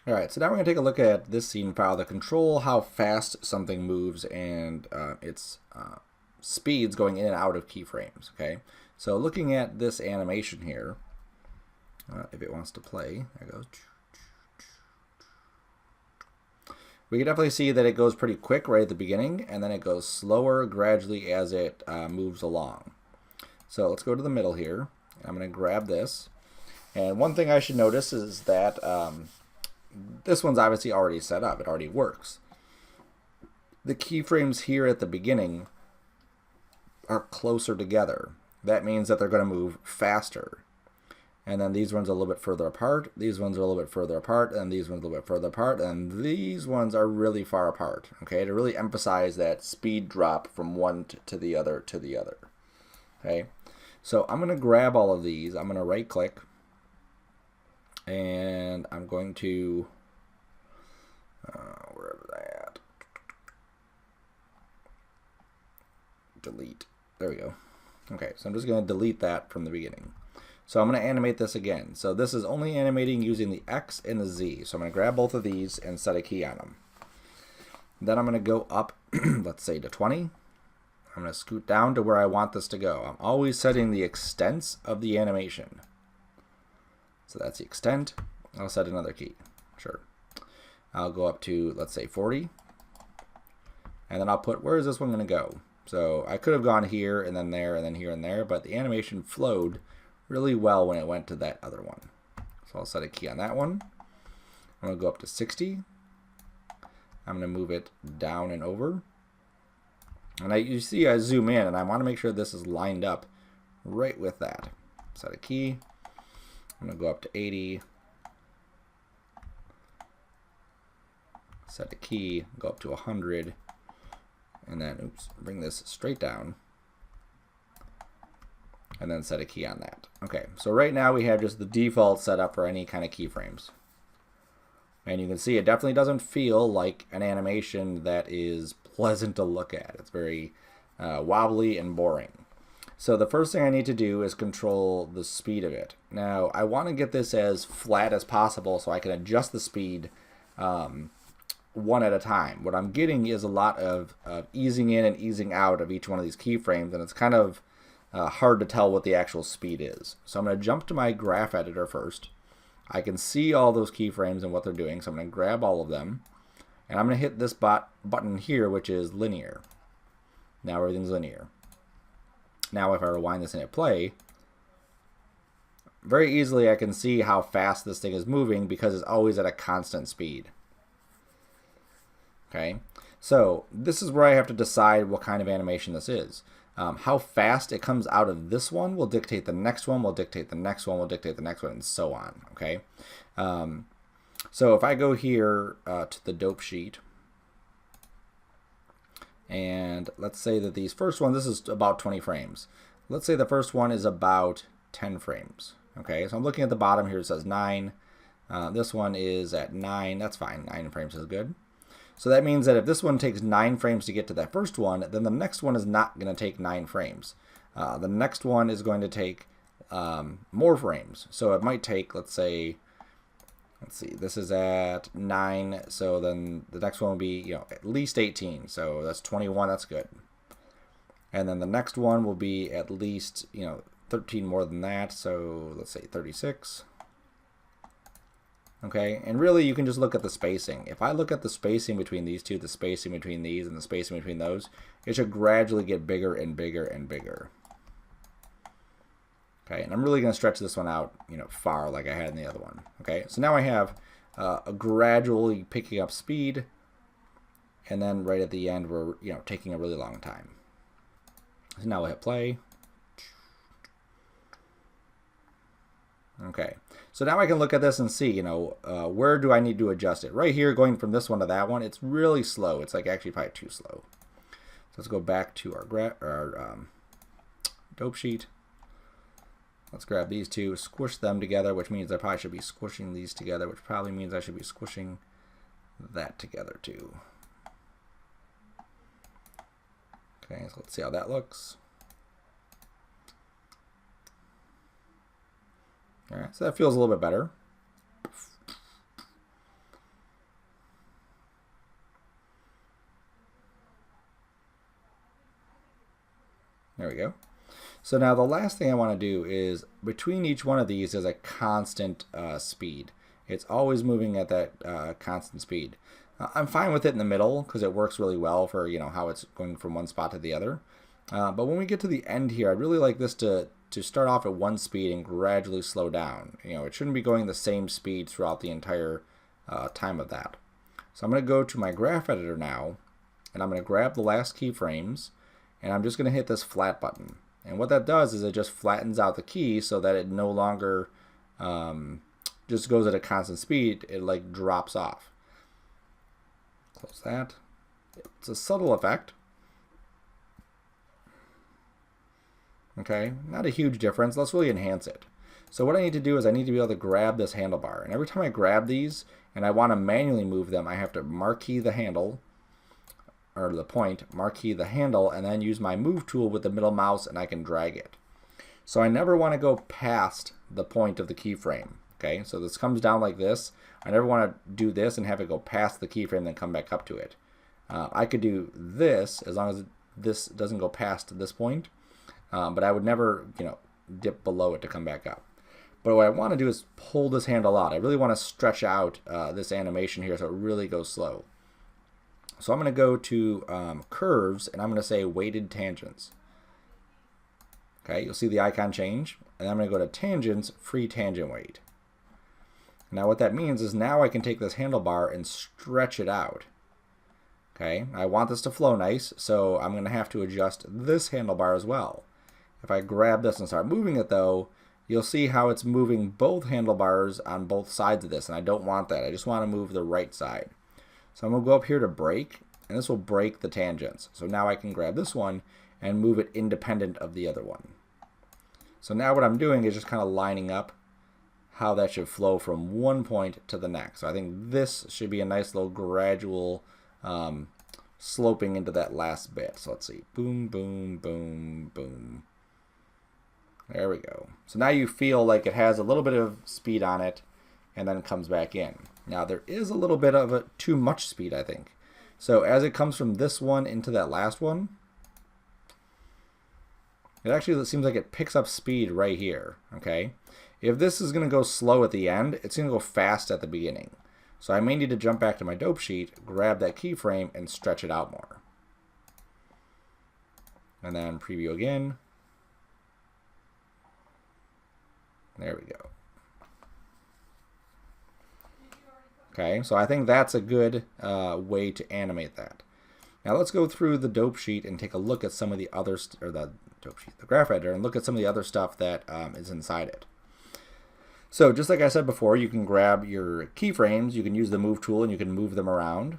Alright, so now we're going to take a look at this scene file to control how fast something moves and its speeds going in and out of keyframes. Okay, so looking at this animation here, if it wants to play, there it goes. We can definitely see that it goes pretty quick right at the beginning, and then it goes slower gradually as it moves along. So let's go to the middle here. I'm going to grab this. And one thing I should notice is that this one's obviously already set up. It already works. The keyframes here at the beginning are closer together. That means that they're going to move faster. And then these ones are a little bit further apart. These ones are a little bit further apart. And these ones a little bit further apart. And these ones are really far apart. Okay, to really emphasize that speed drop from one to the other to the other. Okay, so I'm going to grab all of these. I'm going to right click. And I'm going to, wherever that, delete. There we go. Okay, so I'm just going to delete that from the beginning. So I'm going to animate this again. So this is only animating using the X and the Z. So I'm going to grab both of these and set a key on them. Then I'm going to go up, let's say to 20. I'm going to scoot down to where I want this to go. I'm always setting the extents of the animation. So that's the extent. I'll set another key. Sure. I'll go up to, let's say, 40. And then I'll put, where is this one going to go? So I could have gone here and then there and then here and there, but the animation flowed really well when it went to that other one. So I'll set a key on that one. I'm going to go up to 60. I'm going to move it down and over. And you see I zoom in, and I want to make sure this is lined up right with that. Set a key. I'm going to go up to 80, set a key, go up to 100, and then, oops, bring this straight down, and then set a key on that. Okay, so right now we have just the default setup for any kind of keyframes. And you can see it definitely doesn't feel like an animation that is pleasant to look at. It's very wobbly and boring. So the first thing I need to do is control the speed of it. Now, I want to get this as flat as possible so I can adjust the speed one at a time. What I'm getting is a lot of easing in and easing out of each one of these keyframes, and it's kind of hard to tell what the actual speed is. So I'm going to jump to my graph editor first. I can see all those keyframes and what they're doing, so I'm going to grab all of them, and I'm going to hit this button here, which is linear. Now everything's linear. Now if I rewind this and hit play, very easily I can see how fast this thing is moving because it's always at a constant speed. Okay, so this is where I have to decide what kind of animation this is. How fast it comes out of this one will dictate the next one, will dictate the next one, will dictate the next one, and so on. Okay, so if I go here to the dope sheet, and let's say that these first ones, this is about 20 frames. Let's say the first one is about 10 frames. Okay, so I'm looking at the bottom here, it says 9. This one is at 9, that's fine, 9 frames is good. So that means that if this one takes 9 frames to get to that first one, then the next one is not going to take 9 frames. The next one is going to take more frames. So it might take, let's say, let's see, this is at 9, so then the next one will be, at least 18. So that's 21, that's good. And then the next one will be at least, 13 more than that, so let's say 36. Okay, and really you can just look at the spacing. If I look at the spacing between these two, the spacing between these, and the spacing between those, it should gradually get bigger and bigger and bigger. Okay, and I'm really going to stretch this one out, far like I had in the other one. Okay, so now I have a gradually picking up speed, and then right at the end we're taking a really long time. So now we'll hit play. Okay, so now I can look at this and see, where do I need to adjust it? Right here, going from this one to that one, it's really slow. It's like actually probably too slow. So let's go back to our dope sheet. Let's grab these two, squish them together, which means I probably should be squishing these together, which probably means I should be squishing that together too. Okay, so let's see how that looks. All right, so that feels a little bit better. There we go. So now the last thing I want to do is between each one of these is a constant speed. It's always moving at that constant speed. I'm fine with it in the middle because it works really well for how it's going from one spot to the other. But when we get to the end here, I'd really like this to start off at one speed and gradually slow down. It shouldn't be going the same speed throughout the entire time of that. So I'm going to go to my graph editor now, and I'm going to grab the last keyframes, and I'm just going to hit this flat button. And what that does is it just flattens out the key so that it no longer just goes at a constant speed. It like drops off. Close that. It's a subtle effect. Okay, not a huge difference. Let's really enhance it. So what I need to do is I need to be able to grab this handlebar. And every time I grab these and I want to manually move them, I have to marquee the handle, or the point, marquee the handle, and then use my move tool with the middle mouse and I can drag it. So I never want to go past the point of the keyframe. Okay, so this comes down like this. I never want to do this and have it go past the keyframe and then come back up to it. I could do this as long as this doesn't go past this point. But I would never, dip below it to come back up. But what I want to do is pull this handle out. I really want to stretch out this animation here so it really goes slow. So I'm going to go to curves, and I'm going to say weighted tangents. Okay, you'll see the icon change. And I'm going to go to tangents, free tangent weight. Now what that means is now I can take this handlebar and stretch it out. Okay, I want this to flow nice, so I'm going to have to adjust this handlebar as well. If I grab this and start moving it though, you'll see how it's moving both handlebars on both sides of this, and I don't want that. I just want to move the right side. So I'm going to go up here to break, and this will break the tangents. So now I can grab this one and move it independent of the other one. So now what I'm doing is just kind of lining up how that should flow from one point to the next. So I think this should be a nice little gradual sloping into that last bit. So let's see. Boom, boom, boom, boom. There we go. So now you feel like it has a little bit of speed on it and then comes back in. Now there is a little bit of too much speed, I think. So as it comes from this one into that last one, it actually seems like it picks up speed right here. Okay. If this is going to go slow at the end, it's going to go fast at the beginning. So I may need to jump back to my dope sheet, grab that keyframe, and stretch it out more. And then preview again. There we go. Okay, so I think that's a good way to animate that. Now let's go through the dope sheet and take a look at some of the other, the graph editor, and look at some of the other stuff that is inside it. So just like I said before, you can grab your keyframes, you can use the move tool, and you can move them around.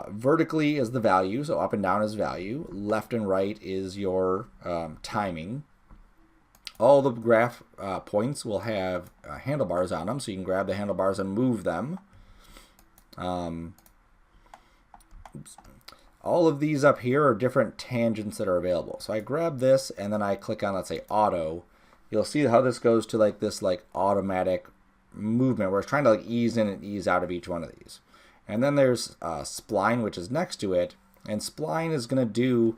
Vertically is the value, so up and down is value. Left and right is your timing. All the graph points will have handlebars on them, so you can grab the handlebars and move them. All of these up here are different tangents that are available. So I grab this and then I click on, let's say, auto. You'll see how this goes to like this automatic movement where it's trying to like ease in and ease out of each one of these. And then there's Spline, which is next to it, and Spline is going to do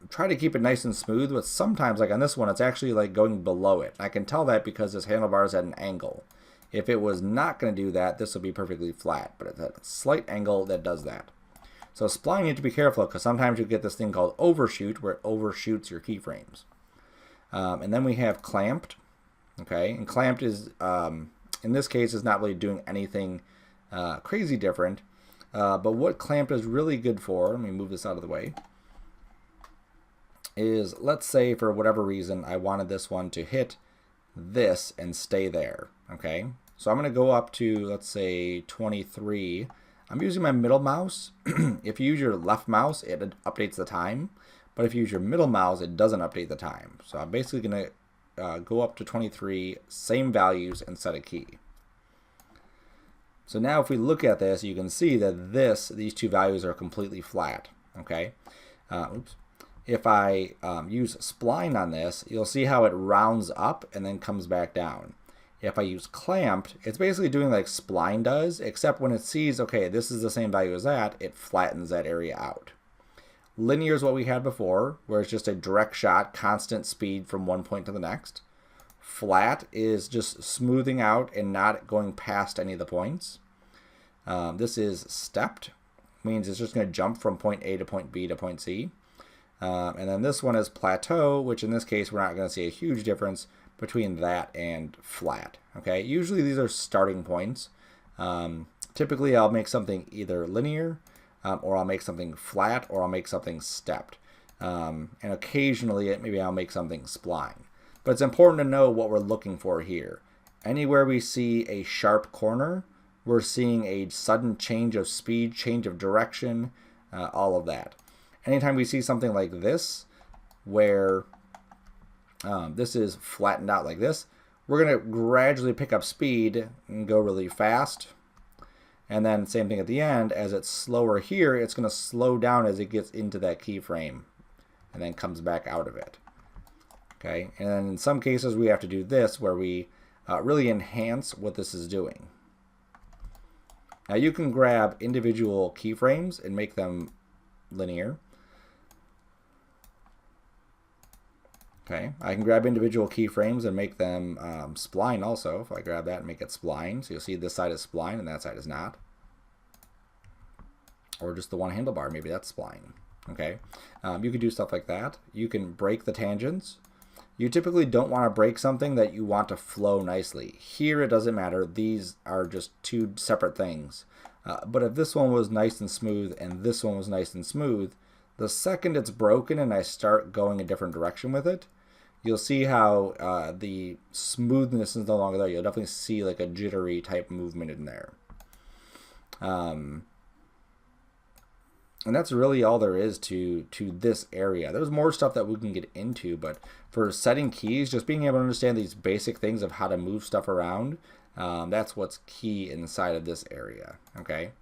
try to keep it nice and smooth, but sometimes, like on this one, it's actually like going below it. I can tell that because this handlebar is at an angle. If it was not going to do that, this will be perfectly flat, but it's at a slight angle that does that. So Spline, you have to be careful because sometimes you get this thing called overshoot, where it overshoots your keyframes. And then we have clamped. Okay, and clamped is, in this case, is not really doing anything crazy different. But what clamped is really good for, let me move this out of the way, is let's say for whatever reason I wanted this one to hit this and stay there. Okay, so I'm going to go up to, let's say, 23. I'm using my middle mouse. If you use your left mouse, it updates the time. But if you use your middle mouse, it doesn't update the time. So I'm basically going to go up to 23, same values, and set a key. So now if we look at this, you can see that these two values are completely flat. Okay. If I use Spline on this, you'll see how it rounds up and then comes back down. If I use clamped, it's basically doing like Spline does, except when it sees, okay, this is the same value as that, it flattens that area out. Linear is what we had before, where it's just a direct shot, constant speed from one point to the next. Flat is just smoothing out and not going past any of the points. This is stepped, means it's just going to jump from point A to point B to point C. And then this one is plateau, which in this case we're not going to see a huge difference between that and flat. Okay, usually these are starting points. Typically I'll make something either linear, or I'll make something flat, or I'll make something stepped. And occasionally maybe I'll make something spline. But it's important to know what we're looking for here. Anywhere we see a sharp corner, we're seeing a sudden change of speed, change of direction, all of that. Anytime we see something like this, where this is flattened out like this, we're going to gradually pick up speed and go really fast. And then same thing at the end, as it's slower here, it's going to slow down as it gets into that keyframe and then comes back out of it. Okay, and then in some cases we have to do this where we really enhance what this is doing. Now you can grab individual keyframes and make them linear. Okay, I can grab individual keyframes and make them spline also. If I grab that and make it spline, so you'll see this side is spline and that side is not. Or just the one handlebar, maybe that's spline. Okay, you can do stuff like that. You can break the tangents. You typically don't want to break something that you want to flow nicely. Here it doesn't matter. These are just two separate things. But if this one was nice and smooth and this one was nice and smooth, the second it's broken and I start going a different direction with it, you'll see how the smoothness is no longer there. You'll definitely see like a jittery type movement in there. And that's really all there is to this area. There's more stuff that we can get into, but for setting keys, just being able to understand these basic things of how to move stuff around, that's what's key inside of this area. Okay.